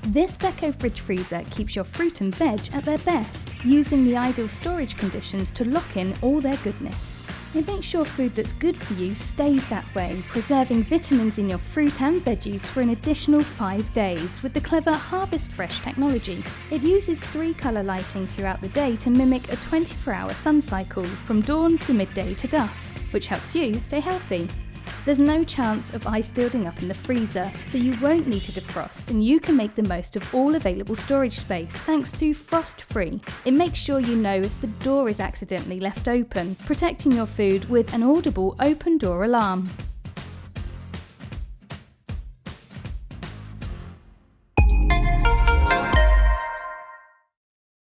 This Beko fridge freezer keeps your fruit and veg at their best, using the ideal storage conditions to lock in all their goodness. It makes sure food that's good for you stays that way, preserving vitamins in your fruit and veggies for an additional 5 days with the clever HarvestFresh technology. It uses 3-colour lighting throughout the day to mimic a 24-hour sun cycle from dawn to midday to dusk, which helps you stay healthy. There's no chance of ice building up in the freezer, so you won't need to defrost and you can make the most of all available storage space thanks to Frost Free. It makes sure you know if the door is accidentally left open, protecting your food with an audible open door alarm.